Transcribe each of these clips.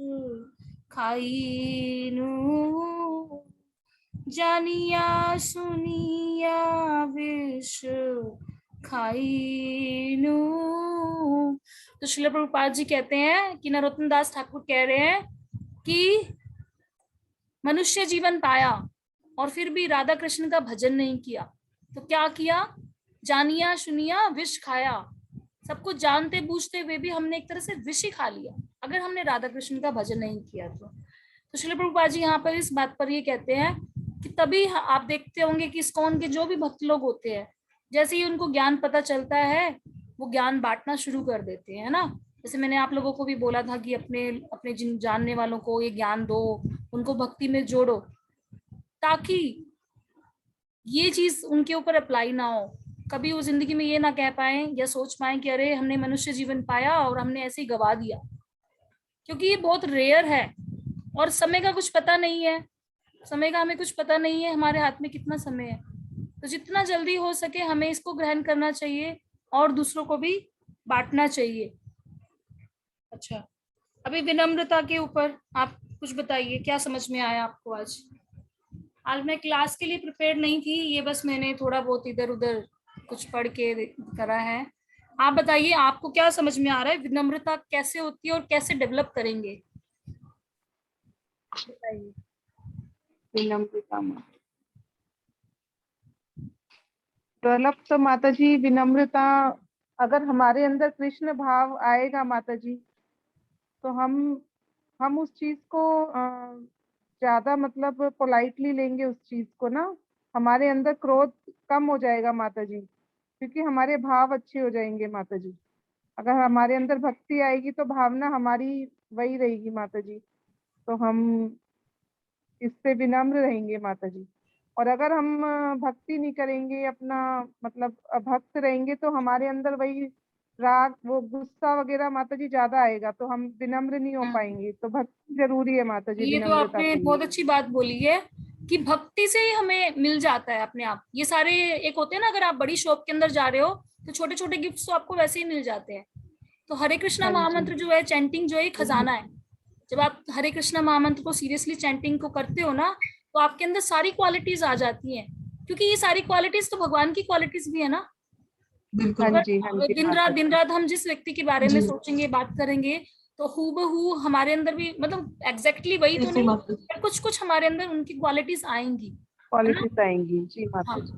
खाइनु, जानिया सुनिया विष खाइनु। तो श्रील प्रभुपाद जी कहते हैं कि नरोत्तम दास ठाकुर कह रहे हैं कि मनुष्य जीवन पाया और फिर भी राधा कृष्ण का भजन नहीं किया, तो क्या किया? जानिया सुनिया विष खाया। सब कुछ जानते बूझते हुए भी हमने एक तरह से विष ही खा लिया अगर हमने राधा कृष्ण का भजन नहीं किया तो श्रील प्रभुपाद जी यहाँ पर इस बात पर ये कहते हैं कि तभी आप देखते होंगे कि इस्कॉन के जो भी भक्त लोग होते हैं, जैसे ही उनको ज्ञान पता चलता है वो ज्ञान बांटना शुरू कर देते हैं, है ना। जैसे मैंने आप लोगों को भी बोला था कि अपने अपने जिन जानने वालों को ये ज्ञान दो, उनको भक्ति में जोड़ो, ताकि ये चीज उनके ऊपर अप्लाई ना हो, कभी वो जिंदगी में ये ना कह पाए या सोच पाए कि अरे हमने मनुष्य जीवन पाया और हमने ऐसे ही गवा दिया, क्योंकि ये बहुत रेयर है और समय का कुछ पता नहीं है। समय का हमें कुछ पता नहीं है, हमारे हाथ में कितना समय है, तो जितना जल्दी हो सके हमें इसको ग्रहण करना चाहिए और दूसरों को भी बांटना चाहिए। अच्छा, अभी विनम्रता के ऊपर आप कुछ बताइए, क्या समझ में आया आपको? आज मैं क्लास के लिए प्रिपेयर नहीं थी, ये बस मैंने थोड़ा बहुत इधर उधर कुछ पढ़ के करा है। आप बताइए आपको क्या समझ में आ रहा है, विनम्रता कैसे होती है और कैसे डेवलप करेंगे, बताइए। विनम्रता डेवलप तो माता जी, विनम्रता अगर हमारे अंदर कृष्ण भाव आएगा माता जी, तो हम उस चीज को ज्यादा मतलब पोलाइटली लेंगे उस चीज को ना। हमारे अंदर क्रोध कम हो जाएगा माता जी, क्योंकि हमारे भाव अच्छे हो जाएंगे माता जी। अगर हमारे अंदर भक्ति आएगी तो भावना हमारी वही रहेगी माता जी, तो हम इससे विनम्र रहेंगे माता जी। और अगर हम भक्ति नहीं करेंगे, अपना मतलब अभक्त रहेंगे, तो हमारे अंदर वही राग, वो गुस्सा वगैरह माता जी ज्यादा आएगा, तो हम विनम्र नहीं हो पाएंगे। तो भक्ति जरूरी है माता जी ये तो विनम्रता आपने के बहुत लिए। अच्छी बात बोली है कि भक्ति से ही हमें मिल जाता है अपने आप ये सारे। एक होते हैं ना, अगर आप बड़ी शॉप के अंदर जा रहे हो तो छोटे छोटे गिफ्ट्स तो आपको वैसे ही मिल जाते हैं। तो हरे कृष्णा हाँ जी। महामंत्र जो है, चैंटिंग जो है, खजाना है। जब आप हरे कृष्णा महामंत्र को सीरियसली चैंटिंग को करते हो ना, तो आपके अंदर सारी क्वालिटीज आ जाती हैं, क्योंकि ये सारी क्वालिटीज तो भगवान की क्वालिटीज भी है ना। हाँ अगर जी, हाँ जी माता दिन जी। रात हम जिस व्यक्ति के बारे में सोचेंगे, बात करेंगे, तो हूबहू हमारे अंदर भी, मतलब एग्जैक्टली वही तो नहीं, पर कुछ कुछ हमारे अंदर उनकी क्वालिटीज आएंगी, है ना। क्वालिटीज आएंगी जी हाँ, माता जी।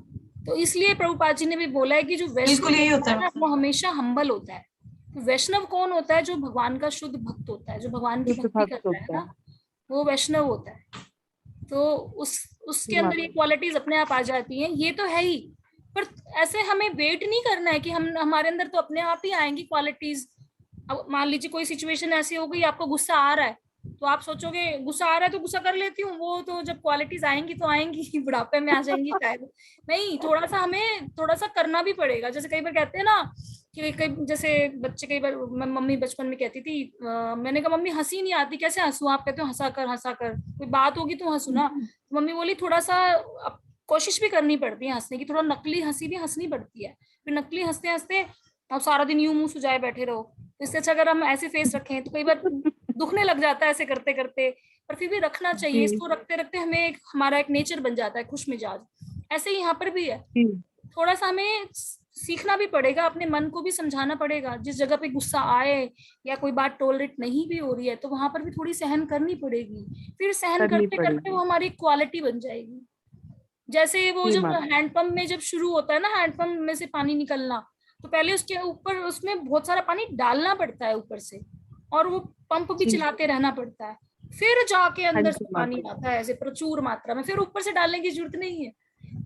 तो इसलिए प्रभुपाद जी ने भी बोला है कि जो वैष्णव होता है ना, वो हमेशा हम्बल होता है। तो वैष्णव कौन होता है? जो भगवान का शुद्ध भक्त होता है, जो भगवान की शुद्ध भक्ति भक्त करता है होता ना, है वो वैष्णव होता है। तो उसके जी अंदर ये माता जी। क्वालिटीज अपने आप आ जाती हैं, ये तो है ही। पर ऐसे हमें वेट नहीं करना है कि हम हमारे अंदर तो अपने आप ही आएंगी क्वालिटीज। अब मान लीजिए कोई सिचुएशन ऐसी हो गई, आपको गुस्सा आ रहा है, तो आप सोचोगे गुस्सा आ रहा है तो गुस्सा कर लेती हूँ, वो तो जब क्वालिटीज आएंगी तो आएंगी, बुढ़ापे में आ जाएंगी शायद। नहीं, थोड़ा सा हमें थोड़ा सा करना भी पड़ेगा। जैसे कई बार कहते हैं ना कि कई जैसे बच्चे, कई बार मम्मी बचपन में कहती थी, मैंने कहा मम्मी हंसी नहीं आती, कैसे हंसू? आप कहते हो हंसा कर, कोई बात होगी तो हंसू ना। तो मम्मी बोली थोड़ा सा कोशिश भी करनी पड़ती है हंसने की, थोड़ा नकली हंसी भी हंसनी पड़ती है। फिर नकली हंसते हंसते अब सारा दिन यूं मुंह सुजाए बैठे रहो, तो इससे अच्छा अगर हम ऐसे फेस रखें, तो कई बार दुखने लग जाता है ऐसे करते करते, पर फिर भी रखना चाहिए। जी इसको रखते रखते हमें हमारा एक नेचर बन जाता है खुश मिजाज। ऐसे ही यहाँ पर भी है, जी थोड़ा सा हमें सीखना भी पड़ेगा, अपने मन को भी समझाना पड़ेगा। जिस जगह पे गुस्सा आए या कोई बात टॉलरेट नहीं भी हो रही है, तो वहां पर भी थोड़ी सहन करनी पड़ेगी। फिर सहन करनी करते करते वो पड़ेगी हमारी क्वालिटी बन जाएगी। जैसे वो जी जब माता। हैंडपंप में जब शुरू होता है ना, हैंडपंप में से पानी निकलना, तो पहले उसके ऊपर उसमें बहुत सारा पानी डालना पड़ता है ऊपर से, और वो पंप भी जी चलाते रहना पड़ता है, फिर जाके हाँ अंदर जी से पानी माता जी। आता है ऐसे प्रचुर मात्रा में, फिर ऊपर से डालने की जरूरत नहीं है।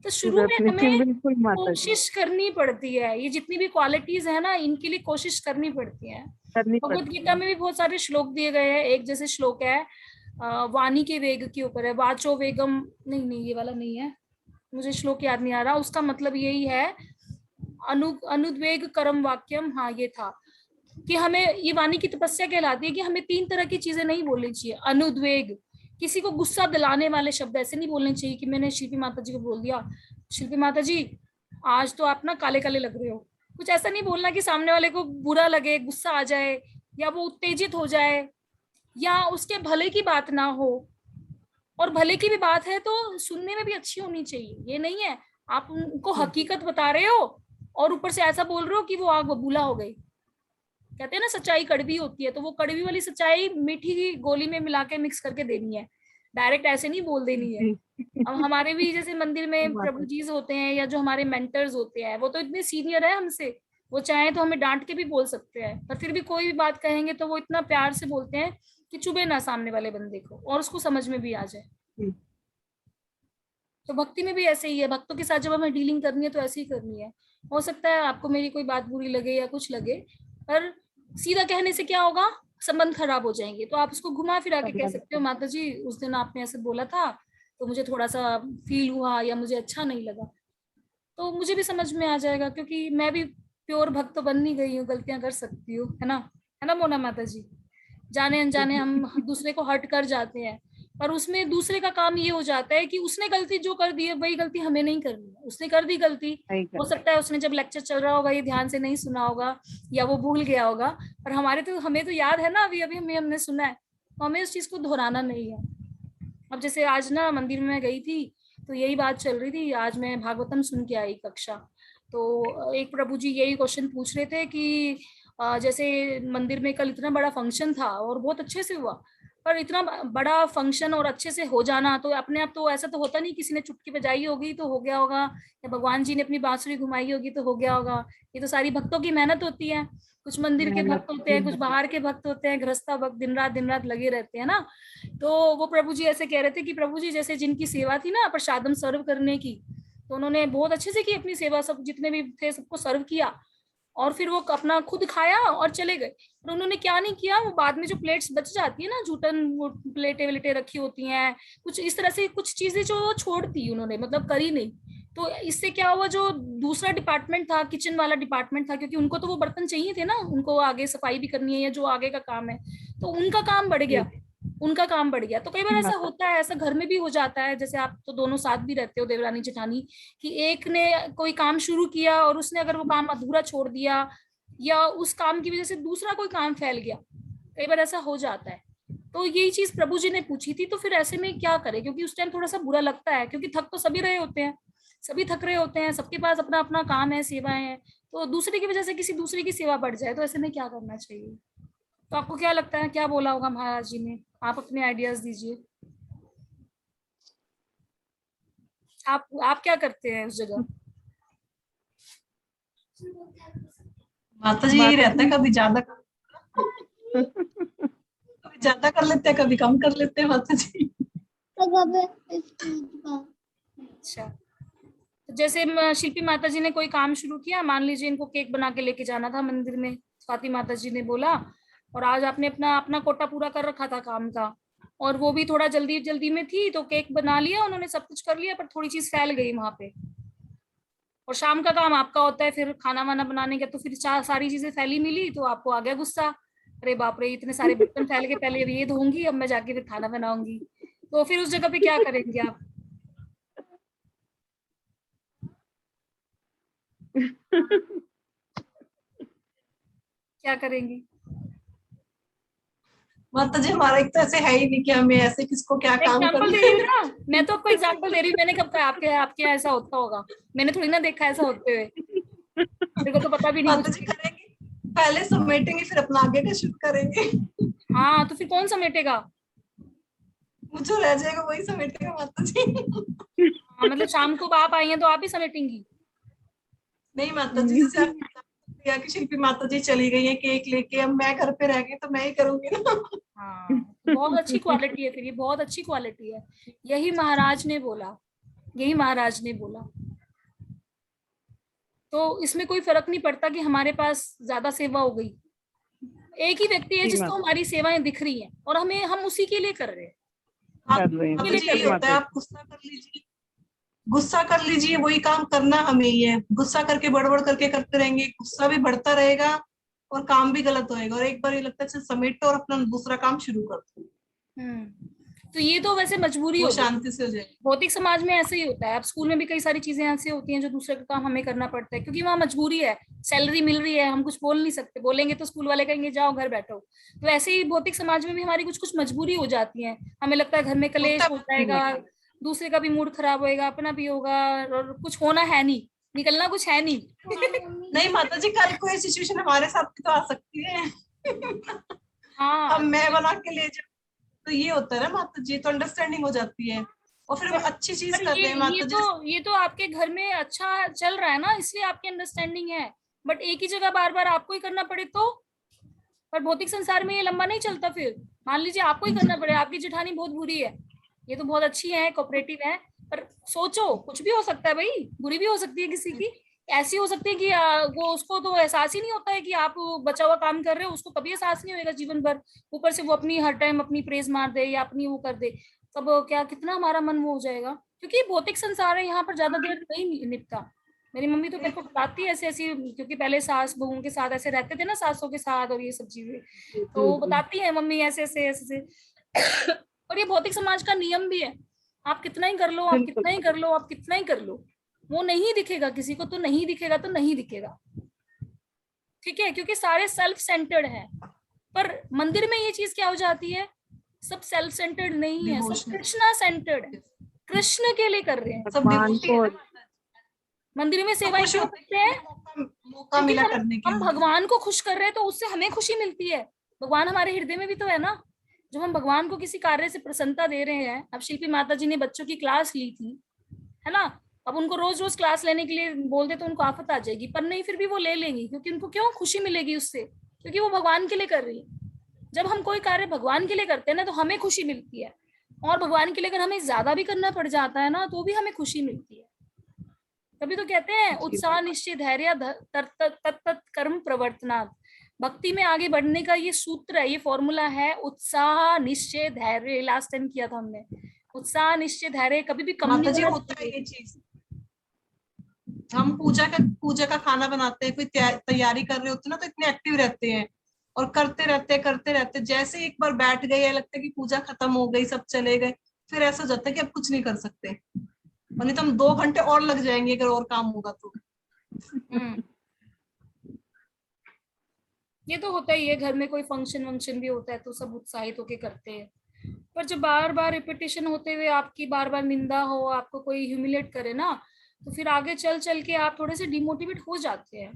तो शुरू में जरूरत नहीं, हमें बिल्कुल माता जी। कोशिश करनी पड़ती है, ये जितनी भी क्वालिटीज है ना, इनके लिए कोशिश करनी पड़ती है। करनी भगवत पड़ती गीता है। में भी बहुत सारे श्लोक दिए गए हैं। एक जैसे श्लोक है, वाणी के वेग के ऊपर है, वाचो वेगम, नहीं नहीं ये वाला नहीं है, मुझे श्लोक याद नहीं आ रहा, उसका मतलब यही है, अनुद्वेग करम वाक्यम, हाँ ये था, कि हमें ये वाणी की तपस्या कहलाती है कि हमें तीन तरह की चीजें नहीं बोलनी चाहिए। अनुद्वेग, किसी को गुस्सा दिलाने वाले शब्द ऐसे नहीं बोलने चाहिए कि मैंने शिल्पी माता जी को बोल दिया, शिल्पी माता जी आज तो आप ना काले काले लग रहे हो, कुछ ऐसा नहीं बोलना कि सामने वाले को बुरा लगे, गुस्सा आ जाए या वो उत्तेजित हो जाए, या उसके भले की बात ना हो, और भले की भी बात है तो सुनने में भी अच्छी होनी चाहिए। ये नहीं है आप उनको हकीकत बता रहे हो और ऊपर से ऐसा बोल रहे हो कि वो आग बबूला हो गई। कहते हैं ना सच्चाई कड़वी होती है, तो वो कड़वी वाली सच्चाई मीठी की गोली में मिला के मिक्स करके देनी है, डायरेक्ट ऐसे नहीं बोल देनी है। जी। अब हमारे भी जैसे मंदिर में माता प्रभु जी होते हैं या जो हमारे मेंटर्स होते हैं, वो तो इतने सीनियर है हमसे, वो चाहे तो हमें डांट के भी बोल सकते हैं, पर फिर भी कोई भी बात कहेंगे तो वो इतना प्यार से बोलते हैं कि चुभे ना सामने वाले बंदे को और उसको समझ में भी आ जाए। जी। तो भक्ति में भी ऐसे ही है, भक्तों के साथ जब हमें डीलिंग करनी है तो ऐसे ही करनी है। हो सकता है आपको मेरी कोई बात बुरी लगे या कुछ लगे, पर सीधा कहने से क्या होगा, संबंध खराब हो जाएंगे। तो आप उसको घुमा फिरा के कह सकते हो, माता जी उस दिन आपने ऐसे बोला था तो मुझे थोड़ा सा फील हुआ या मुझे अच्छा नहीं लगा, तो मुझे भी समझ में आ जाएगा, क्योंकि मैं भी प्योर भक्त तो बन नहीं गई हूँ, गलतियां कर सकती हूँ, है ना मोना माता जी। जाने अनजाने हम दूसरे को हर्ट कर जाते हैं, पर उसमें दूसरे का काम ये हो जाता है कि उसने गलती जो कर दी है वही गलती हमें नहीं करनी है। उसने कर दी गलती, सही हो कर। सकता है उसने जब लेक्चर चल रहा होगा ये ध्यान से नहीं सुना होगा या वो भूल गया होगा, पर हमें तो याद है ना, अभी अभी हमने सुना है, तो हमें उस चीज को दोहराना नहीं है। अब जैसे आज ना मंदिर में मैं गई थी तो यही बात चल रही थी, आज मैं भागवतम सुन के आई कक्षा, तो एक प्रभु जी यही क्वेश्चन पूछ रहे थे कि जैसे मंदिर में कल इतना बड़ा फंक्शन था और बहुत अच्छे से हुआ, पर इतना बड़ा फंक्शन और अच्छे से हो जाना तो अपने आप तो ऐसा तो होता नहीं, किसी ने चुटकी बजाई होगी तो हो गया होगा, या भगवान जी ने अपनी बांसुरी घुमाई होगी तो हो गया होगा। ये तो सारी भक्तों की मेहनत होती है, कुछ मंदिर के मेहनत भक्त होते की हैं, कुछ बाहर के भक्त होते हैं, गृहस्था भक्त दिन रात लगे रहते हैं ना। तो वो प्रभु जी ऐसे कह रहे थे कि प्रभु जी जैसे जिनकी सेवा थी ना प्रसादम सर्व करने की, तो उन्होंने बहुत अच्छे से की अपनी सेवा, सब जितने भी थे सबको सर्व किया, और फिर वो अपना खुद खाया और चले गए। और उन्होंने क्या नहीं किया, वो बाद में जो प्लेट्स बच जाती है ना, जूठन वो प्लेटें वेलेटें रखी होती हैं, कुछ इस तरह से कुछ चीजें जो छोड़ दी उन्होंने, मतलब करी नहीं। तो इससे क्या हुआ, जो दूसरा डिपार्टमेंट था, किचन वाला डिपार्टमेंट था, क्योंकि उनको तो वो बर्तन चाहिए थे ना, उनको आगे सफाई भी करनी है या जो आगे का काम है, तो उनका काम बढ़ जी। गया, उनका काम बढ़ गया। तो कई बार ऐसा माता। होता है, ऐसा घर में भी हो जाता है, जैसे आप तो दोनों साथ भी रहते हो देवरानी जेठानी, कि एक ने कोई काम शुरू किया और उसने अगर वो काम अधूरा छोड़ दिया या उस काम की वजह से दूसरा कोई काम फैल गया, कई बार ऐसा हो जाता है। तो यही चीज प्रभु जी ने पूछी थी, तो फिर ऐसे में क्या करें, क्योंकि उस टाइम थोड़ा सा बुरा लगता है, क्योंकि थक तो सभी रहे होते हैं, सभी थक रहे होते हैं, सबके पास अपना अपना काम है, सेवाएं हैं, तो दूसरे की वजह से किसी दूसरे की सेवा बढ़ जाए तो ऐसे में क्या करना चाहिए। तो आपको क्या लगता है, क्या बोला होगा महाराज जी ने, आप अपने आइडियाज दीजिए। आप क्या करते हैं उस जगह। माता जी यही माता रहता है, जी। कभी ज्यादा कर लेते हैं, कभी कम कर लेते हैं माता जी। अच्छा, तो जैसे शिल्पी माता जी ने कोई काम शुरू किया, मान लीजिए इनको केक बना के लेके जाना था मंदिर में, स्वाति माता जी ने बोला, और आज आपने अपना अपना कोटा पूरा कर रखा था काम का, और वो भी थोड़ा जल्दी जल्दी में थी, तो केक बना लिया उन्होंने, सब कुछ कर लिया, पर थोड़ी चीज फैल गई वहां पे, और शाम का काम आपका होता है फिर खाना वाना बनाने का, तो फिर सारी चीजें फैली मिली तो आपको आ गया गुस्सा, अरे बाप रे इतने सारे बर्तन फैल गए, पहले अब ये धोऊंगी, अब मैं जाके फिर खाना बनाऊंगी, तो फिर उस जगह पे क्या करेंगे आप। क्या करेंगे। माता जी हमारा एक तो ऐसे है ही नहीं कि हमें ऐसे किसको क्या मैं काम एग्जाम्पल दे रही हूँ करना है। ना, मैं तो आपको एग्जाम्पल दे रही हूँ, मैंने कब कहा आपके आपके यहाँ ऐसा होता होगा, मैंने थोड़ी ना देखा ऐसा होते हुए, मेरे को तो पता भी नहीं माता कुछ जी भी। करेंगे, पहले समेटेंगे फिर अपना आगे का शुरू करेंगे। हाँ तो फिर कौन समेटेगा। मुझे रह जाएगा वही समेटेगा माता जी। हाँ मतलब शाम को आप आई हैं तो आप ही समेटेंगी। नहीं माता जी, जैसे आप दिया कि शिल्पी माता जी चली गई है केक लेके, अब मैं घर पे रह गई तो मैं ही करूंगी ना। हाँ तो बहुत अच्छी क्वालिटी है, फिर ये बहुत अच्छी क्वालिटी है, यही महाराज ने बोला, यही महाराज ने बोला। तो इसमें कोई फर्क नहीं पड़ता कि हमारे पास ज्यादा सेवा हो गई, एक ही व्यक्ति है जी जिसको माता। हमारी सेवाएं दिख रही हैं और हम उसी के लिए कर रहे हैं, कर रहे हैं, के माता लिए जी कर यही बिल्कुल रहे हैं। होता माता है, जी। आप गुस्सा कर लीजिए, वही काम करना हमें ही है। गुस्सा करके बड़बड़ करके करते रहेंगे, गुस्सा भी बढ़ता रहेगा और काम भी गलत होएगा, और एक बार ये लगता है चल समेटो और अपना दूसरा काम शुरू कर दो। हम्म, तो ये तो वैसे मजबूरी वो होती है, शांति से हो जाए। भौतिक समाज में ऐसे ही होता है। अब स्कूल में भी कई सारी चीजें ऐसी होती हैं जो दूसरे का काम हमें करना पड़ता है, क्योंकि वहाँ मजबूरी है, सैलरी मिल रही है, हम कुछ बोल नहीं सकते, बोलेंगे तो स्कूल वाले कहेंगे जाओ घर बैठो। तो ऐसे ही भौतिक समाज में भी हमारी कुछ कुछ मजबूरी हो जाती है, हमें लगता है घर में होता कलेश हो है। जाएगा, दूसरे का भी मूड खराब होएगा, अपना भी होगा, और कुछ होना है नहीं, निकलना कुछ है नहीं। नहीं माता जी, कल को ये सिचुएशन हमारे साथ भी तो आ सकती है। हाँ अब मैं बना के ले जाऊं, तो ये होता है ना माता जी, तो अंडरस्टैंडिंग हो जाती है और फिर हम अच्छी चीज पर कर रहे हैं माता जी। ये तो आपके घर में अच्छा चल रहा है ना, इसलिए आपकी अंडरस्टैंडिंग है। बट एक ही जगह बार बार आपको ही करना पड़े तो, पर भौतिक संसार में ये लंबा नहीं चलता। फिर मान लीजिए आपको ही करना पड़े, आपकी जेठानी बहुत बुरी है, ये तो बहुत अच्छी है, कोऑपरेटिव है, पर सोचो कुछ भी हो सकता है भाई, बुरी भी हो सकती है किसी की, ऐसी हो सकती है कि वो उसको तो एहसास ही नहीं होता है कि आप बचा हुआ काम कर रहे हो, उसको कभी एहसास नहीं होगा जीवन भर, ऊपर से वो अपनी हर टाइम अपनी प्रेज मार दे या अपनी वो कर दे, तब क्या कितना हमारा मन वो हो जाएगा। क्योंकि भौतिक संसार है, यहाँ पर ज्यादा देर नहीं निपटा। मेरी मम्मी तो मेरे को बताती है ऐसे ऐसी, क्योंकि पहले सास बहू के साथ ऐसे रहते थे ना, सासों के साथ और ये सब चीजें, तो वो बताती है मम्मी ऐसे ऐसे ऐसे ऐसे। और ये भौतिक समाज का नियम भी है, आप कितना ही कर लो, आप बिल्कुल। कितना ही कर लो, आप कितना ही कर लो, वो नहीं दिखेगा किसी को, तो नहीं दिखेगा तो नहीं दिखेगा, ठीक है, क्योंकि सारे सेल्फ सेंटर्ड हैं। पर मंदिर में ये चीज क्या हो जाती है, सब सेल्फ सेंटर्ड नहीं है, सब डिवोशन, कृष्णा सेंटर्ड है, कृष्ण के लिए कर रहे हैं। सब भगवान डिवोटी है को। ना माता जी, मंदिर में तो सेवाएं खुश क्यों होते करते हैं कि हैं, हमें मौका क्योंकि मिला हम करने के हम लिए। भगवान को खुश कर रहे हैं, तो उससे हमें खुशी मिलती है। भगवान हमारे हृदय में भी तो है ना, जब हम भगवान को किसी कार्य से प्रसन्नता दे रहे हैं। अब शिल्पी माता जी ने बच्चों की क्लास ली थी, है ना, अब उनको रोज रोज क्लास लेने के लिए बोल दे तो उनको आफत आ जाएगी, पर नहीं, फिर भी वो ले लेंगी, क्योंकि उनको क्यों खुशी मिलेगी उससे, क्योंकि वो भगवान के लिए कर रही है। जब हम कोई कार्य भगवान के लिए करते हैं ना, तो हमें खुशी मिलती है, और भगवान के लिए अगर हमें ज्यादा भी करना पड़ जाता है ना, तो भी हमें खुशी मिलती है। तभी तो कहते हैं उत्साह निश्चय धैर्य तत्त कर्म प्रवर्तनात्। भक्ति में आगे बढ़ने का ये सूत्र है, ये फॉर्मूला है, उत्साह निश्चय धैर्य। लास्ट टाइम किया था हमने, उत्साह निश्चय धैर्य, कभी भी कम नहीं माता जी होना होता है चाहिए। ये चीज, हम पूजा का खाना बनाते हैं, कोई तैयारी कर रहे होते हैं ना, तो इतने एक्टिव रहते हैं और करते रहते, जैसे एक बार बैठ गए या लगता है कि पूजा खत्म हो गई, सब चले गए, फिर ऐसा हो जाता है कि अब कुछ नहीं कर सकते, और नहीं तो हम 2 घंटे और लग जाएंगे अगर और काम होगा तो। हम्म, ये तो होता ही है, घर में कोई फंक्शन वंक्शन भी होता है तो सब उत्साहित होके करते हैं। पर जब बार बार रिपीटेशन होते हुए आपकी बार बार निंदा हो, आपको कोई ह्यूमिलेट करे ना, तो फिर आगे चल चल के आप थोड़े से डिमोटिवेट हो जाते हैं।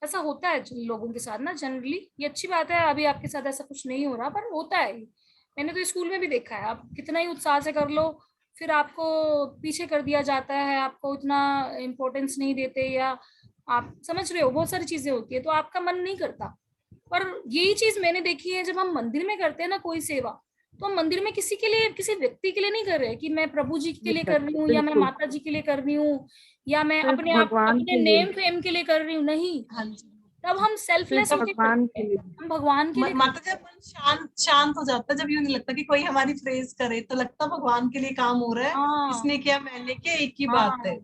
ऐसा होता है जिन लोगों के साथ ना, जनरली। ये अच्छी बात है, अभी आपके साथ ऐसा कुछ नहीं हो रहा, पर होता है। मैंने तो स्कूल में भी देखा है, आप कितना ही उत्साह से कर लो, फिर आपको पीछे कर दिया जाता है, आपको उतना इम्पोर्टेंस नहीं देते, या आप समझ रहे हो, बहुत सारी चीजें होती है, तो आपका मन नहीं करता। पर यही चीज मैंने देखी है, जब हम मंदिर में करते हैं ना कोई सेवा, तो हम मंदिर में किसी के लिए, किसी व्यक्ति के लिए नहीं कर रहे कि मैं प्रभु जी के लिए कर रही हूँ, या मैं बिल्कुल माता जी के लिए कर रही हूँ, या मैं सिर्फ अपने आप भगवान अपने के लिए। नेम फेम के लिए कर रही हूँ, नहीं। हाँ जी। तब हम सेल्फलेस सिर्फ होके भगवान करते के हैं, लिए। हम भगवान के लिए करते माता जी मन शांत शांत हो जाता है, जब यूं नहीं लगता कि कोई हमारी प्रेज करे, तो लगता भगवान के लिए काम हो रहा हैं। है, हाँ इसने किया मैंने किया, एक ही बात हाँ, है।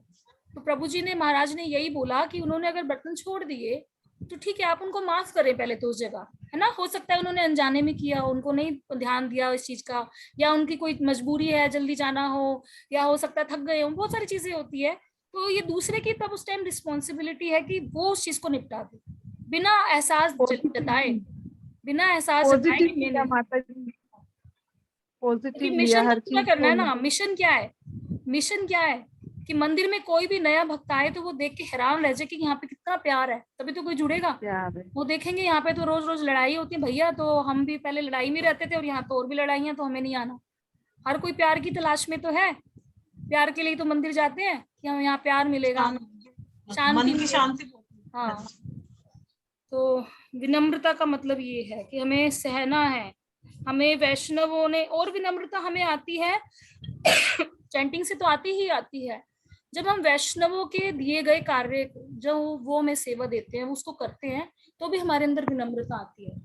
तो प्रभु जी ने, महाराज ने यही बोला कि उन्होंने अगर बर्तन छोड़ दिए तो ठीक है, आप उनको माफ करें पहले तो उस जगह, है ना, हो सकता है उन्होंने अनजाने में किया, उनको नहीं ध्यान दिया इस चीज का, या उनकी कोई मजबूरी है, जल्दी जाना हो, या हो सकता है थक गए हो, बहुत सारी चीजें होती है। तो ये दूसरे की तब उस टाइम रिस्पॉन्सिबिलिटी है कि वो उस चीज को निपटा दे, बिना एहसास जताए, पॉजिटिवली। बिना एहसास जताए कि पॉजिटिव लिया मैंने, माता जी, क्योंकि पॉजिटिव लिया मिशन तो हर पूरा चीज करना को। है ना। मिशन क्या है, मिशन क्या है, कि मंदिर में कोई भी नया भक्त आए तो वो देख के हैरान रह जाए कि यहाँ पे कितना प्यार है, तभी तो कोई जुड़ेगा। प्यार है। वो देखेंगे यहाँ पे तो रोज रोज लड़ाई होती है भैया, तो हम भी पहले लड़ाई में रहते थे और यहाँ तो और भी लड़ाइयाँ, तो हमें नहीं आना। हर कोई प्यार की तलाश में तो है, प्यार के लिए तो मंदिर जाते हैं कि हम यहाँ प्यार मिलेगा, हमें शांति मन की मिलेगी। शांति बहुत है। हाँ, तो विनम्रता का मतलब ये है कि हमें सहना है। हमें वैष्णवों ने, और विनम्रता हमें आती है चैंटिंग से तो आती ही आती है, जब हम वैष्णवों के दिए गए कार्य जो वो हमें सेवा देते हैं उसको करते हैं, तो भी हमारे अंदर विनम्रता आती है।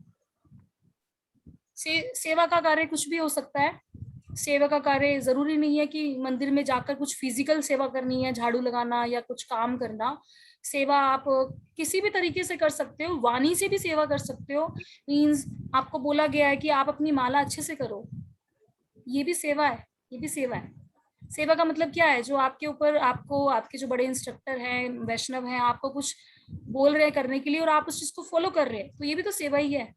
सेवा का कार्य कुछ भी हो सकता है। सेवा का कार्य जरूरी नहीं है कि मंदिर में जाकर कुछ फिजिकल सेवा करनी है, झाड़ू लगाना या कुछ काम करना। सेवा आप किसी भी तरीके से कर सकते हो, वाणी से भी सेवा कर सकते हो। मीन्स आपको बोला गया है कि आप अपनी माला अच्छे से करो, ये भी सेवा है, ये भी सेवा है। सेवा का मतलब क्या है, जो आपके ऊपर, आपको, आपके जो बड़े इंस्ट्रक्टर हैं, वैष्णव हैं, आपको कुछ बोल रहे हैं करने के लिए और आप उस चीज को फॉलो कर रहे हैं, तो ये भी तो सेवा ही है।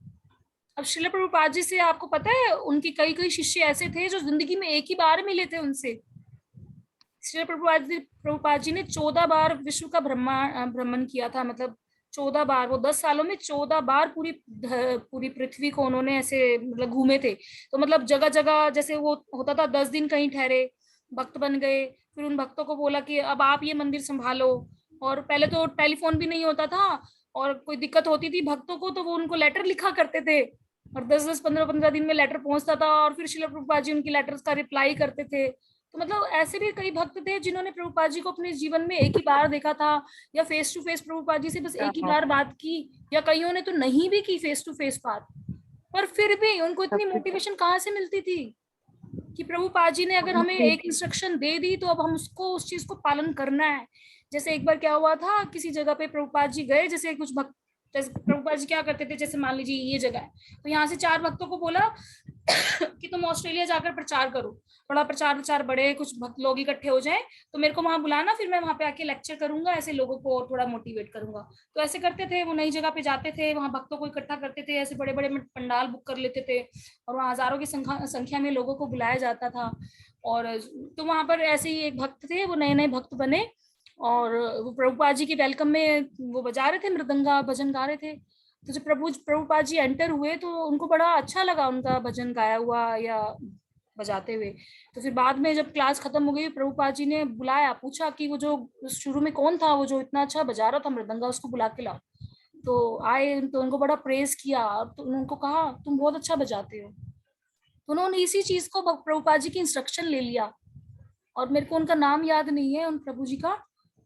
अब श्रील प्रभुपाद जी से आपको पता है, उनके कई कई शिष्य ऐसे थे जो जिंदगी में एक ही बार मिले थे उनसे। श्रील प्रभुपाद जी ने 14 बार विश्व का भ्रमण किया था, मतलब 14 बार, वो 10 सालों में 14 बार पूरी पृथ्वी को उन्होंने ऐसे मतलब घूमे थे। तो मतलब जगह जगह, जैसे वो होता था 10 दिन कहीं ठहरे, भक्त बन गए, फिर उन भक्तों को बोला कि अब आप ये मंदिर संभालो। और पहले तो टेलीफोन भी नहीं होता था, और कोई दिक्कत होती थी भक्तों को तो वो उनको लेटर लिखा करते थे, और 10-10 15-15 दिन में लेटर पहुंचता था, और फिर श्रील प्रभुपाद जी उनकी लेटर्स का रिप्लाई करते थे। तो मतलब ऐसे भी कई भक्त थे जिन्होंने प्रभुपाद जी को अपने जीवन में एक ही बार देखा था, या face to face Prabhupada ji से बस एक ही बार बात की, या कईयों ने तो नहीं भी की फेस टू फेस बात, पर फिर भी उनको इतनी मोटिवेशन कहाँ से मिलती थी कि प्रभुपाद जी ने अगर हमें एक इंस्ट्रक्शन दे दी तो अब हम उसको, उस चीज को पालन करना है। जैसे एक बार क्या हुआ था, किसी जगह पे प्रभुपाद जी गए, जैसे कुछ भक्त, जैसे प्रभुपाद जी क्या करते थे, जैसे मान लीजिए ये जगह है, तो यहाँ से 4 भक्तों को बोला कि तुम ऑस्ट्रेलिया जाकर प्रचार करो, बड़ा प्रचार बड़े कुछ भक्त लोग इकट्ठे हो जाएं, तो मेरे को वहां बुलाना, फिर मैं वहां पे आके लेक्चर करूंगा, ऐसे लोगों को और थोड़ा मोटिवेट करूंगा। तो ऐसे करते थे, वो नई जगह पे जाते थे, वहां भक्तों को इकट्ठा करते थे, ऐसे बड़े बड़े पंडाल बुक कर लेते थे, और वहां हजारों की संख्या में लोगों को बुलाया जाता था। और तो वहां पर ऐसे ही एक भक्त थे, वो नए नए भक्त बने, और वो प्रभुपाद जी के वेलकम में वो बजा रहे थे मृदंगा, भजन गा रहे थे। तो जब प्रभुपाद जी एंटर हुए तो उनको बड़ा अच्छा लगा उनका भजन गाया हुआ या बजाते हुए। तो फिर बाद में जब क्लास खत्म हो गई, प्रभुपाद जी ने बुलाया, पूछा कि वो जो शुरू में कौन था, वो जो इतना अच्छा बजा रहा था मृदंगा, उसको बुला के लाओ। तो आए, तो उनको बड़ा प्रेज किया, तो उनको कहा तुम बहुत अच्छा बजाते हो। तो उन्होंने इसी चीज को प्रभुपाद जी की इंस्ट्रक्शन ले लिया, और मेरे को उनका नाम याद नहीं है उन प्रभु जी का,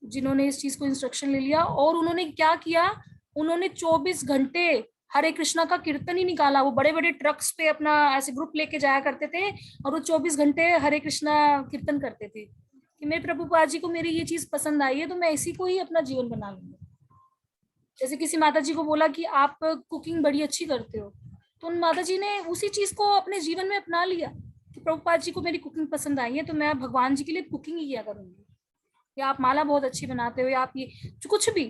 जिन्होंने इस चीज को इंस्ट्रक्शन ले लिया। और उन्होंने क्या किया, उन्होंने 24 घंटे हरे कृष्णा का कीर्तन ही निकाला। वो बड़े बड़े ट्रक्स पे अपना ऐसे ग्रुप लेके जाया करते थे, और वो 24 घंटे हरे कृष्णा कीर्तन करते थे कि मेरे प्रभुपाद जी को मेरी ये चीज पसंद आई है, तो मैं इसी को ही अपना जीवन बना लूंगा। जैसे किसी माता जी को बोला कि आप कुकिंग बड़ी अच्छी करते हो, तो उन माता जी ने उसी चीज को अपने जीवन में अपना लिया कि प्रभुपाद जी को मेरी कुकिंग पसंद आई है, तो मैं भगवान जी के लिए कुकिंग ही किया करूंगी। या आप माला बहुत अच्छी बनाते हो, या आप ये कुछ भी,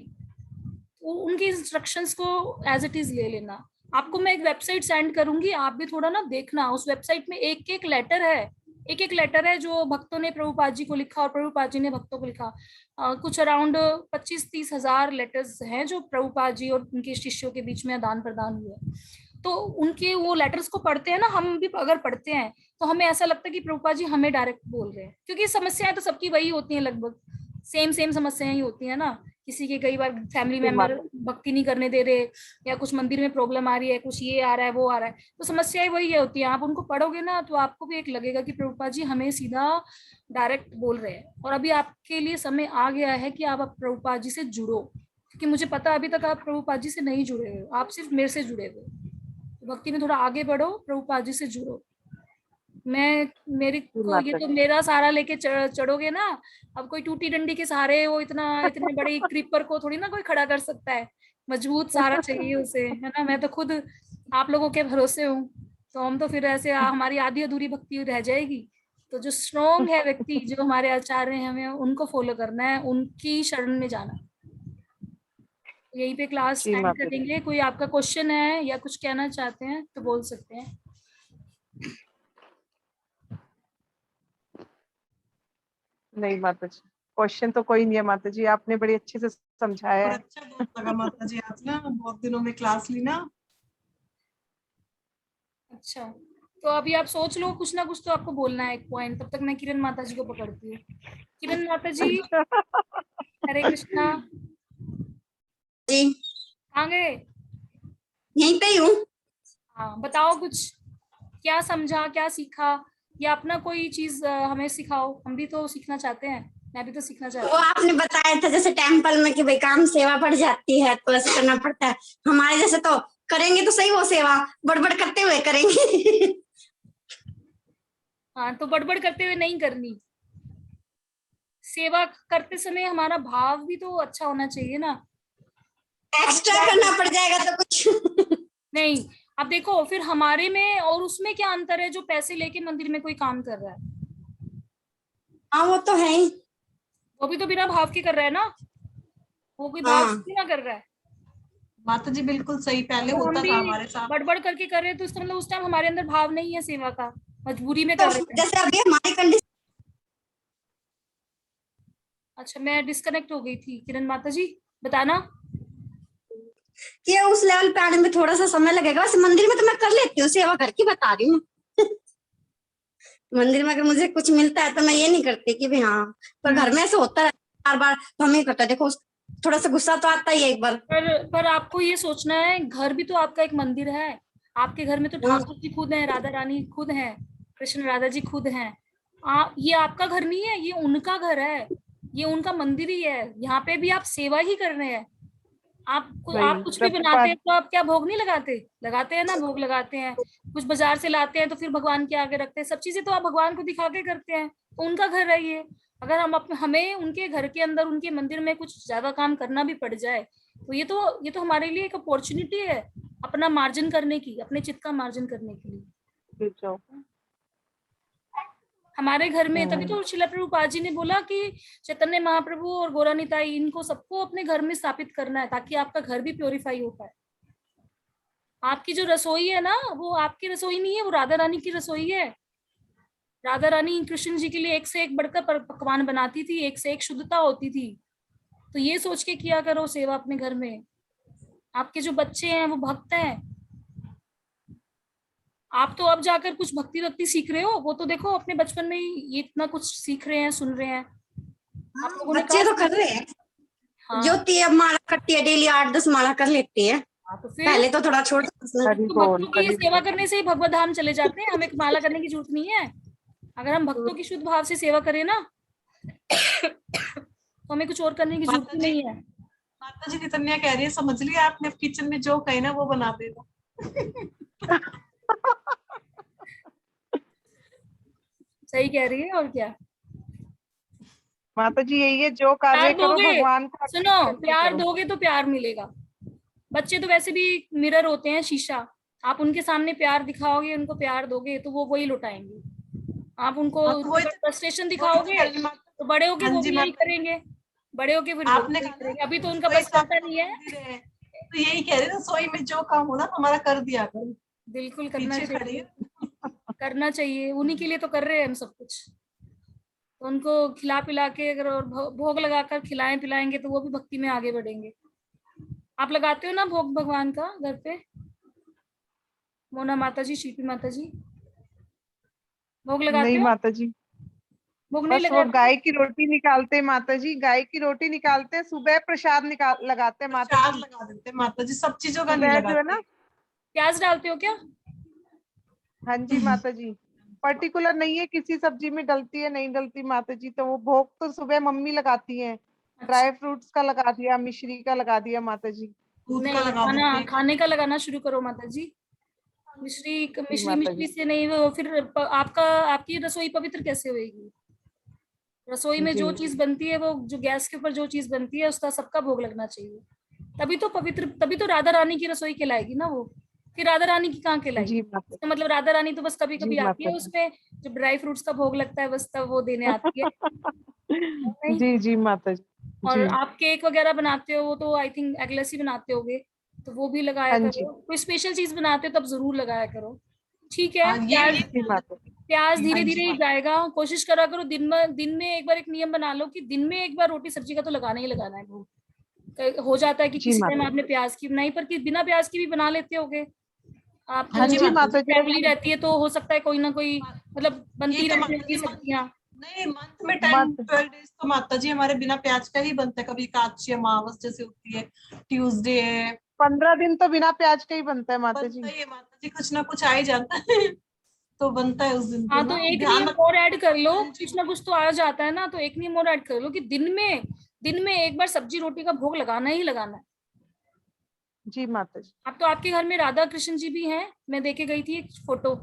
उनके इंस्ट्रक्शंस को एज इट इज ले लेना। आपको मैं एक वेबसाइट सेंड करूंगी, आप भी थोड़ा ना देखना, उस वेबसाइट में एक एक लेटर है, एक एक लेटर है जो भक्तों ने प्रभुपाद जी को लिखा और प्रभुपाद जी ने भक्तों को लिखा। कुछ अराउंड 25-30 हजार लेटर्स हैं जो प्रभुपाद जी और उनके शिष्यों के बीच में आदान प्रदान हुए। तो उनके वो लेटर्स को पढ़ते हैं ना, हम भी अगर पढ़ते हैं तो हमें ऐसा लगता है कि प्रभुपाद जी हमें डायरेक्ट बोल रहे हैं, क्योंकि समस्याएं तो सबकी वही होती हैं, लगभग सेम सेम समस्याएं ही होती है ना। किसी के कई बार फैमिली मेंबर भक्ति नहीं करने दे रहे, या कुछ मंदिर में प्रॉब्लम आ रही है, कुछ ये आ रहा है वो आ रहा है, तो समस्याएं वही होती है। आप उनको पढ़ोगे ना तो आपको भी एक लगेगा कि प्रभुपाद जी हमें सीधा डायरेक्ट बोल रहे हैं। और अभी आपके लिए समय आ गया है कि आप प्रभुपाद जी से जुड़ो, क्योंकि मुझे पता अभी तक आप प्रभुपाद जी से नहीं जुड़े हो, आप सिर्फ मेरे से जुड़े हो। तो भक्ति में थोड़ा आगे बढ़ो, प्रभुपाद जी से जुड़ो। मैं मेरे को ये तो मेरा सहारा लेके चढ़ोगे ना, अब कोई टूटी डंडी के सहारे वो इतने बड़े क्रीपर को थोड़ी ना कोई खड़ा कर सकता है, मजबूत सहारा चाहिए उसे, है ना। मैं तो खुद आप लोगों के भरोसे हूँ, तो हम तो फिर ऐसे हमारी आधी अधूरी भक्ति रह जाएगी। तो जो स्ट्रॉन्ग है व्यक्ति, जो हमारे आचार्य हैं, हमें उनको फॉलो करना है, उनकी शरण में जाना। यहीं पे क्लास एंड करेंगे। कोई आपका क्वेश्चन है या कुछ कहना चाहते हैं तो बोल सकते हैं। नहीं माता जी, क्वेश्चन तो कोई नहीं है माता जी, आपने बड़ी अच्छे से समझाया और है। अच्छा बहुत लगा माता जी, आज ना बहुत दिनों में क्लास ली ना। अच्छा, तो अभी आप सोच लो, कुछ ना कुछ तो आपको बोलना है, एक पॉइंट। तब तक मैं किरण माता जी को पकड़ती हूँ। किरण माता जी, हरे कृष्णा जी। कहाँ गए? यहीं पे ही हूँ। हाँ, बताओ कुछ, क्या समझा, क्या सीखा, या अपना कोई चीज हमें सिखाओ, हम भी तो सीखना चाहते हैं, मैं भी तो सीखना चाहती वो हूँ। आपने बताया था जैसे टेम्पल में कि भाई काम सेवा बढ़ जाती है तो ऐसे करना पड़ता है। हमारे जैसे तो करेंगे तो सही वो सेवा, बड़बड़ करते हुए करेंगे। हाँ, तो बड़बड़ करते हुए नहीं करनी। सेवा करते समय हमारा भाव भी तो अच्छा होना चाहिए ना। एक्स्ट्रा करना पड़ जाएगा तो कुछ नहीं, आप देखो फिर हमारे में और उसमें क्या अंतर है, जो पैसे लेके मंदिर में कोई काम कर रहा है, हाँ वो तो है ही। वो भी तो बिना भाव के कर रहा है ना, वो कोई भाव हाँ से ना कर रहा है। माता जी बिल्कुल सही, पहले तो हम होता भी था हमारे साथ। बड़बड़ करके कर रहे हैं, तो इसका मतलब उस टाइम हमारे अंदर भाव नहीं है सेवा का, मजबूरी में तो कर रहे हैं। जैसे अभी हमारी कंडीशन, अच्छा मैं डिस्कनेक्ट हो गई थी, किरण माता जी बताना। कि उस लेवल पे आने में थोड़ा सा समय लगेगा। वैसे मंदिर में तो मैं कर लेती हूँ सेवा, करके बता रही हूँ। मंदिर में अगर मुझे कुछ मिलता है तो मैं ये नहीं करती कि भाई हाँ, पर घर में ऐसे होता है बार बार, तो हमें करता है। देखो थोड़ा सा गुस्सा तो आता ही है एक बार। पर आपको ये सोचना है, घर भी तो आपका एक मंदिर है। आपके घर में तो हाँ, ठाकुर जी खुद हैं, राधा रानी खुद हैं, कृष्ण राधा जी खुद हैं। ये आपका घर नहीं है, ये उनका घर है, ये उनका मंदिर ही है। यहाँ पे भी आप सेवा ही कर रहे हैं। आप वही कुछ भी बनाते प्रभुपाद। हैं तो आप क्या भोग नहीं लगाते, लगाते हैं ना, भोग लगाते हैं। कुछ बाजार से लाते हैं तो फिर भगवान के आगे रखते हैं, सब चीजें तो आप भगवान को दिखा के करते हैं, तो उनका घर है ये। अगर हमें उनके घर के अंदर, उनके मंदिर में कुछ ज्यादा काम करना भी पड़ जाए, तो ये तो हमारे लिए एक अपॉर्चुनिटी है, अपना मार्जिन करने की, अपने चित्त का मार्जिन करने के लिए। गिर जाओ। हमारे घर में तभी तो श्रील प्रभुपाद जी ने बोला कि चैतन्य महाप्रभु और गौरा निताई, इनको सबको अपने घर में स्थापित करना है, ताकि आपका घर भी प्योरीफाई हो पाए। आपकी जो रसोई है ना, वो आपकी रसोई नहीं है, वो राधा रानी की रसोई है। राधा रानी कृष्ण जी के लिए एक से एक बढ़कर पकवान बनाती थी, एक से एक शुद्धता होती थी। तो ये सोच के किया करो सेवा अपने घर में। आपके जो बच्चे हैं वो भक्त हैं। आप तो अब जाकर कुछ भक्ति भक्ति सीख रहे हो, वो तो देखो अपने बचपन में ही ये इतना कुछ सीख रहे हैं, सुन रहे हैं। आप लोगों ने बच्चे कहा तो कर रहे हैं। हाँ। ज्योति अब माला करती है, डेली 8-10 माला कर लेती है। हाँ तो फिर पहले तो थोड़ा छोटा था। हरि तो बोल, भक्तों की हरि सेवा बोल। करने से ही भगवत धाम चले जाते हैं, हमें माला करने की जरूरत नहीं है। अगर हम भक्तों की शुद्ध भाव से सेवा करें ना, तो हमें कुछ और करने की जरूरत माता ही जी, नहीं है। माता जी नितन्या कह रही है, समझ लिया आपने, किचन में जो कहे ना वो बना देना। सही कह रही है, और क्या। माता जी यही है, जो प्यार कार्य करो दोगे, भगवान का सुनो, अर्पित करके प्यार करो। दोगे तो प्यार मिलेगा। बच्चे तो वैसे भी मिरर होते हैं, शीशा। आप उनके सामने प्यार दिखाओगे, उनको प्यार दोगे, तो वो वही लुटाएंगे। आप उनको हाँ तो फ्रस्ट्रेशन वही तो दिखाओगे, कह रही माता। तो बड़े होके हाँ वो जी भी यही माता, करेंगे। बड़े होके फिर वो भी आपने यही कहा ना करेंगे, अभी तो उनका रसोई बस तो चलता आपका नहीं है। मंदिर है, तो यही कह रहे हैं, रसोई में जो काम हो ना हमारा कर दिया करो। बिल्कुल करना पीछे खड़ी चाहिए, है। करना चाहिए, उन्हीं के लिए तो कर रहे हैं हम सब कुछ। तो उनको खिला पिला के अगर और भोग लगाकर खिलाएं पिलाएंगे, तो वो भी भक्ति में आगे बढ़ेंगे। आप लगाते हो ना भोग भगवान का घर पे, मोना माता जी, शिल्पी माता जी, भोग लगाते नहीं हो? माता जी, भोग नहीं बस वो लगाते? गाय की रोटी निकालते हैं माता जी, गाय की रोटी निकालते हैं, सुबह प्रसाद निकाल लगाते हैं माता प्रसाद जी। लगा देते हैं माता जी, सब चीजों का नहीं सुबह जो है ना, लगाते। प्याज डालते हो क्या? हाँ जी माता जी, पर्टिकुलर नहीं है किसी सब्जी में डलती है नहीं डलती माता जी, तो वो भोग तो सुबह मम्मी लगाती है। अच्छा। ड्राई फ्रूट्स का लगा दिया, मिश्री का लगा दिया माता जी। दूध का नहीं, लगा खाना देते हैं। खाने का लगाना शुरू करो माता जी। मिश्री जी मिश्री माता मिश्री जी। से नहीं, वो फिर आपका आपकी रसोई पवित्र कैसे होएगी? रसोई में जी जो चीज बनती है, वो जो गैस के ऊपर जो चीज बनती है, उसका सबका भोग लगना चाहिए। तभी तो पवित्र, तभी तो राधा रानी की रसोई कहलाएगी ना वो। फिर राधा रानी की कहाँ कहलाएगी? जी माता इसका मतलब राधा रानी तो बस कभी जी कभी आती माता है जी। उसमें, जब ड्राई फ्रूट्स का भोग लगता है बस तब वो देने आती है। नहीं। जी जी माता जी। और जी आप केक वगैरह बनाते हो, वो तो आई थिंक एगलेस ही बनाते होगे, तो वो भी लगाया हाँ जी। करो। कोई स्पेशल चीज बनाते हो तब जरूर लगाया करो। ठीक है, हाँ प्याज, ये जी ध्यान माता जी। रखते प्याज हैं। हाँ धीरे जी धीरे ही माता। जाएगा। कोशिश करा करो दिन में एक बार एक नियम बना लो कि दिन में एक बार रोटी सब्जी का तो लगाना ही लगाना है वो। हो जाता है कि जी किसी टाइम माता आपने प्याज की बनाई, पर कि बिना प्याज की भी बना लेते होगे आप हाँ तो। जी जी माता माता जी। जी। फैमिली रहती है तो हो सकता है कोई ना कोई, मतलब यही बनती तो रहती माता होंगी जी सब्जियां। नहीं, मंथ में 10-12 डेज तो माता जी हमारे बिना प्याज का ही बनता है। कभी एकादशी अमावस जैसे होती है, ट्यूसडे है, 15 दिन तो बिना प्याज का ही बनता है माता बनता जी। ही है माता जी, कुछ ना कुछ आ ही जाता है। तो बनता है उस दिन तो हाँ तो ना, एक ध्यान नियम रखना और ऐड कर लो, पड़ता है। हाँ कुछ जी। ना कुछ तो आ जाता है ना, तो एक नियम और ऐड कर लो कि दिन में एक बार सब्जी रोटी का भोग लगाना ही लगाना है। जी माता जी। अब तो आपके घर में राधा कृष्ण जी भी हैं, मैं देखे गई थी एक फोटो,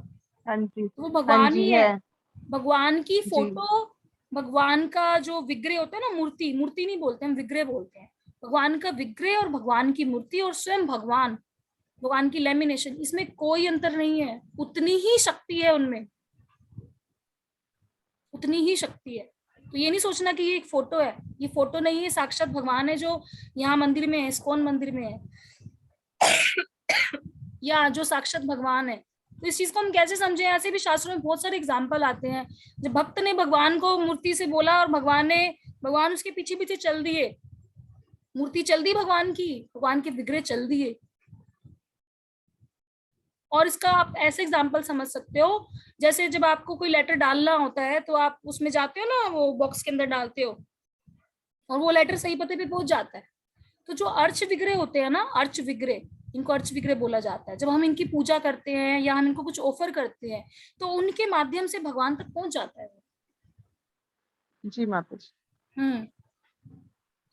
हाँ जी। तो वो हाँ भगवान जी ही है। है। भगवान की जी फोटो, भगवान का जो विग्रह होता है ना, मूर्ति, मूर्ति नहीं बोलते हम, विग्रह बोलते हैं। भगवान का विग्रह और भगवान की मूर्ति और स्वयं भगवान, भगवान की लेमिनेशन, इसमें कोई अंतर नहीं है, उतनी ही शक्ति है उनमें, उतनी ही शक्ति है। तो ये नहीं सोचना कि ये एक फोटो है, ये फोटो नहीं है, साक्षात भगवान है जो यहाँ मंदिर में है, इस्कॉन मंदिर में है, या जो साक्षात भगवान है। तो इस चीज को हम कैसे समझें? ऐसे भी शास्त्रों में बहुत सारे एग्जाम्पल आते हैं, जब भक्त ने भगवान को मूर्ति से बोला और भगवान उसके पीछे पीछे चल दिए, मूर्ति चल दी भगवान की, भगवान के विग्रह चल दिए। और इसका आप ऐसे एग्जाम्पल समझ सकते हो, जैसे जब आपको कोई लेटर डालना होता है तो आप उसमें जाते हो ना, वो बॉक्स के अंदर डालते हो और वो लेटर सही पते पे पहुंच जाता है। तो जो अर्च विग्रह होते हैं ना, अर्च विग्रह, इनको अर्च विग्रह बोला जाता है। जब हम इनकी पूजा करते हैं या हम इनको कुछ ऑफर करते हैं तो उनके माध्यम से भगवान तक पहुंच जाता है। जी माता जी।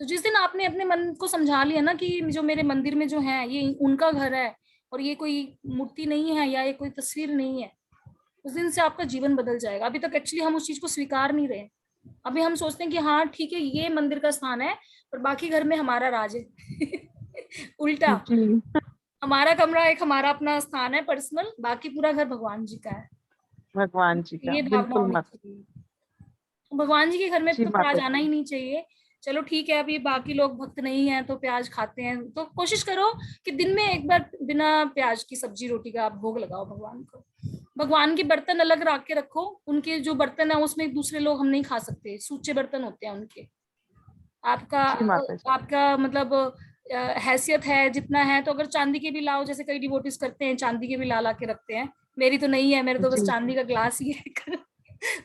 तो जिस दिन आपने अपने मन को समझा लिया ना कि जो मेरे मंदिर में जो है ये उनका घर है और ये कोई मूर्ति नहीं है या ये कोई तस्वीर नहीं है, उस दिन से आपका जीवन बदल जाएगा। अभी तक एक्चुअली हम उस चीज को स्वीकार नहीं रहे। अभी हम सोचते हैं कि हाँ ठीक है, ये मंदिर का स्थान है और बाकी घर में हमारा राज है। उल्टा, जी हमारा कमरा एक हमारा अपना स्थान है पर्सनल, बाकी पूरा घर भगवान जी का है। भगवान जी का, ये भावना बिल्कुल होनी माता चाहिए। भगवान जी के घर में जी। तो माता प्याज आना जी, ही नहीं चाहिए। चलो ठीक है, अभी बाकी लोग भक्त नहीं है तो प्याज खाते हैं, तो कोशिश करो कि दिन में एक बार बिना प्याज की सब्जी रोटी का आप भोग लगाओ भगवान को। भगवान के बर्तन अलग रख के रखो, उनके जो बर्तन है उसमें दूसरे लोग हम नहीं खा सकते, सूचे बर्तन होते हैं उनके। आपका जी माता जी। आपका मतलब हैसियत है जितना है, तो अगर चांदी के भी लाओ, जैसे कई डिवोटीज करते हैं चांदी के भी ला के रखते हैं, मेरी तो नहीं है, मेरे तो बस जी चांदी का ग्लास ही है।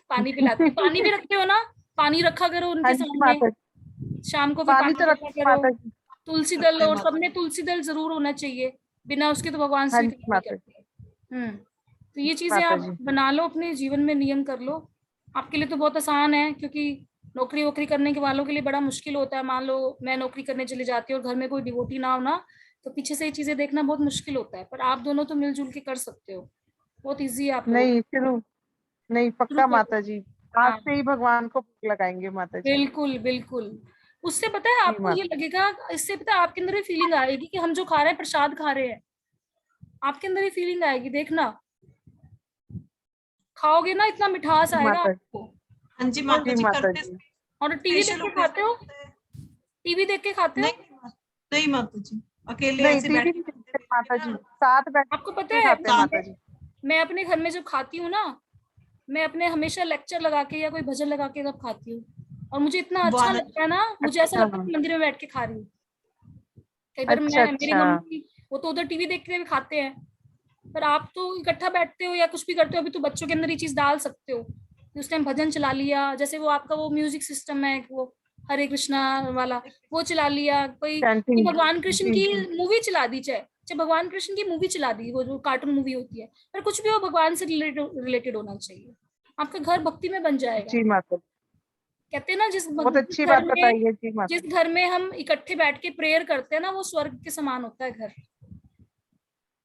पानी पिलाती, पानी भी रखते हो ना, पानी रखा करो हाँ उनके जी सामने, माता जी, शाम को फिर पानी पानी तो रखा रखते करो। माता जी। तुलसी दल, रखते हैं और माता सबने जी। तुलसी दल जरूर होना चाहिए, बिना उसके तो भगवान हाँ जी स्वीकार नहीं माता जी। करते। तो ये चीजें माता आप जी। बना लो, अपने जीवन में नियम कर लो। आपके लिए तो बहुत आसान है, क्योंकि नौकरी वोकरी करने के वालों के लिए बड़ा मुश्किल होता है। मान लो मैं नौकरी करने चली जाती हूँ और घर में कोई डिवोटी ना हो ना, तो पीछे से ये चीजें देखना बहुत मुश्किल होता है, पर आप दोनों तो मिलजुल के कर सकते हो, बहुत ईजी है आप लोगों को। नहीं शुरू, नहीं शुरू पक्का करो। माता जी, आज हाँ से ही भगवान को भोग लगाएंगे माता जी। बिल्कुल बिल्कुल। उससे पता है जी आपको ये माता। लगेगा, इससे पता है आपके अंदर ये फीलिंग आएगी कि हम जो खा रहे हैं प्रसाद खा रहे हैं। आपके अंदर ये फीलिंग आएगी, देखना खाओगे ना, इतना मिठास जी आएगा माता जी। आपको। हाँ जी और माता जी जी, माता करते जी। और टीवी देख फेशियल के कैसे खाते हो? करते हैं? टीवी देख के खाते नहीं हो? नहीं नहीं माता जी, अकेले नहीं ऐसे टीवी बैठ के नहीं खाते देखते देखते माता जी, ना। साथ बैठ आपको पता के है, खाते हैं माता जी। मैं अपने घर में जब खाती हूँ ना, मैं अपने हमेशा लेक्चर लगा के या कोई भजन लगा के तब खाती हूँ, और मुझे इतना वो अच्छा आनंद। लगता है ना, मुझे ऐसा अच्छा लगता है कि मंदिर में बैठ के खा रही हूँ। कई बार अच्छा। मैं, मेरी अच्छा मम्मी वो तो उधर टीवी देख के भी खाते हैं, पर आप तो इकट्ठा बैठते हो या कुछ भी करते हो, अभी तो बच्चों के अंदर ये चीज डाल सकते हो कि उस टाइम भजन चला लिया, जैसे वो आपका वो म्यूजिक सिस्टम है वो हरे कृष्णा वाला, वो चला लिया, कोई कोई कैंटीन। भगवान कृष्ण जी की जी। मूवी चला दी, चाहे चाहे भगवान कृष्ण की मूवी चला दी, वो जो कार्टून मूवी होती है, पर कुछ भी वो भगवान से रिलेटेड होना चाहिए, आपका घर भक्ति में बन जाएगा। जी माता, कहते हैं ना, बहुत अच्छी बात बताई है जी जिस माता। घर में हम इकट्ठे बैठ के प्रेयर करते हैं ना, वो स्वर्ग के समान होता है घर।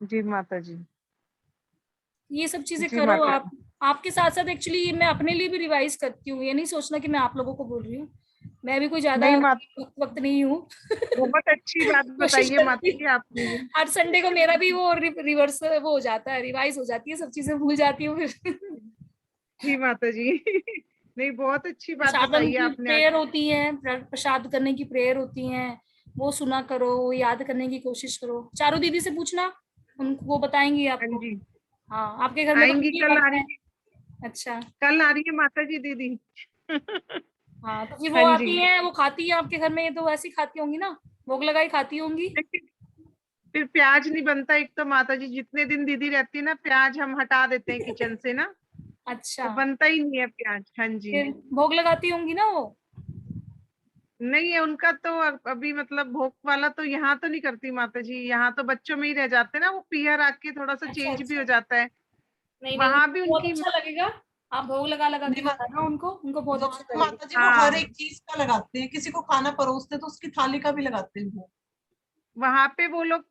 जी माता जी। ये सब चीजें जी करो माता आप। जी। आपके साथ साथ एक्चुअली मैं अपने लिए भी रिवाइज करती हूँ, ये नहीं सोचना कि मैं आप लोगों को बोल रही हूँ, मैं भी कोई ज्यादा नहीं माता, वक्त नहीं हूँ। बहुत अच्छी बात कोशिश बताई है माता करती जी आपने भी। हूँ। हर संडे को मेरा भी वो रिवर्स वो हो जाता है, रिवाइज हो जाती है, सब चीजें भूल जाती हूँ फिर। जी माता जी। नहीं बहुत अच्छी बात प्रसादम बताई है की आपने आज। प्रेयर होती है, प्रसाद करने की प्रेयर होती है, वो सुना करो, वो याद करने की कोशिश करो। चारू दीदी से पूछना, उनको वो बताएंगी हाँ आपको। जी, हाँ आपके घर में तो आएंगी, कुछ भी कल आ करते रही हैं। है। अच्छा। कल आ रही है माता जी दीदी। हाँ तो फिर वो हाँ जी। आती है, वो खाती है आपके घर में, ये तो वैसे ही खाती होंगी ना, भोग लगाई खाती होंगी। लेकिन फिर प्याज नहीं बनता, एक तो माता जी जितने दिन दीदी रहती है ना, प्याज हम हटा देते हैं किचन से ना, अच्छा, तो बनता ही नहीं है प्याज। हाँ जी। फिर भोग लगाती होंगी ना वो। नहीं है उनका तो अभी मतलब भोग वाला तो यहाँ तो नहीं करती माता जी, यहाँ तो बच्चों में ही रह जाते हैं ना, वो पीहर आके थोड़ा सा अच्छा चेंज भी अच्छा। हो जाता है। नहीं नहीं, वहां भी उनको बहुत उनकी। अच्छा लगेगा, आप भोग लगा लगा के नहीं बताना उनको, उनको बहुत वहाँ अच्छा तो लगेगा। माता जी वो हर हाँ एक चीज का लगाते हैं, किसी को खाना परोसते हैं तो उसकी थाली का भी लगाते हैं वो। वहां पे वो लोग,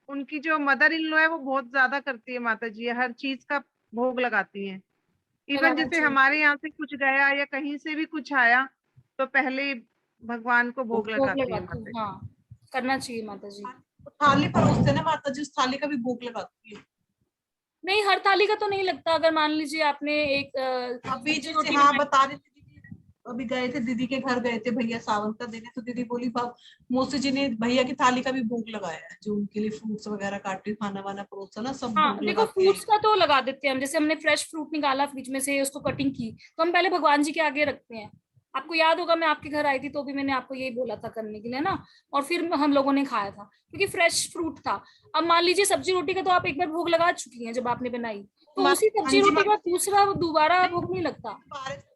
उनकी जो मदर इन लॉ है वो बहुत ज्यादा करती है माता जी, हर चीज का भोग लगाती हैं। इवन लगाना जैसे चाहिए, हमारे यहाँ से कुछ गया या कहीं से भी कुछ आया, तो पहले भगवान को भोग भोग लगाती है लगाती माता हूँ, जी। हाँ करना चाहिए माता जी। थाली परोसते हैं ना माता जी, उस थाली का भी भोग लगाती है। नहीं, हर थाली का तो नहीं लगता। अगर मान लीजिए आपने एक अभी सब्जी जैसे रोटी हाँ बनाई, बता रही थी दीदी, अभी गए थे दीदी के घर, गए थे भैया सावन का दिन है, तो दीदी बोली मौसी जी ने भैया की थाली का भी भोग लगाया है, जो उनके लिए फ्रूट्स वगैरह काटे, खाना वाना परोसा ना, सब हाँ भोग देखो, लगा के आई। फ्रूट्स का तो लगा देते हैं हम। जैसे हमने फ्रेश फ्रूट निकाला फ्रिज में से, उसको कटिंग की, तो हम पहले भगवान जी के आगे रखते हैं। आपको याद होगा, मैं आपके घर आई थी तो भी मैंने आपको यही बोला था करने के लिए ना, और फिर हम लोगों ने खाया था क्योंकि फ्रेश फ्रूट था। अब मान लीजिए सब्जी रोटी का तो आप एक बार भोग लगा चुकी हैं जब आपने बनाई, तो उसी हाँ सब्जी जी रोटी का माता जी, दूसरा दोबारा भोग नहीं लगता।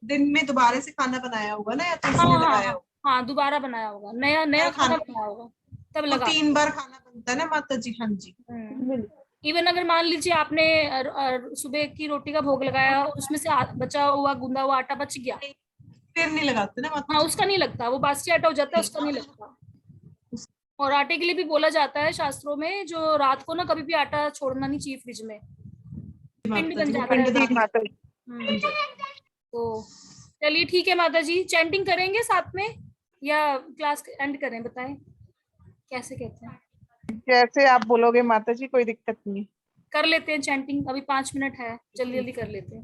दिन में दोबारा से खाना बनाया होगा ना, या तो हाँ इसलिए हाँ लगाया हाँ होगा। हाँ, दोबारा बनाया होगा, नया नया नया खाना खाना बनाया होगा, तब तो लगा। 3 बार खाना बनता है ना माता जी। हाँ जी। इवन अगर मान लीजिए आपने सुबह की रोटी का भोग लगाया और उसमें से बचा हुआ गूंदा हुआ आटा बच गया, नहीं, फिर नहीं लगाते ना माता हाँ जी। उसका नहीं लगता, वो बासी आटा हो जाता है, उसका नहीं लगता। और आटे के लिए भी बोला जाता है शास्त्रों में, जो रात को ना कभी भी आटा छोड़ना नहीं चाहिए फ्रिज में, पिंड माता बन जी वो जाता है। पिंडदान माता जी। बन जाता है। तो चलिए ठीक है माता जी, चैंटिंग करेंगे साथ में या क्लास एंड करें, बताएं कैसे कहते हैं। जैसे आप बोलोगे माता जी, कोई दिक्कत नहीं। कर लेते हैं चैंटिंग, अभी 5 मिनट है, जल्दी जल्दी कर लेते हैं।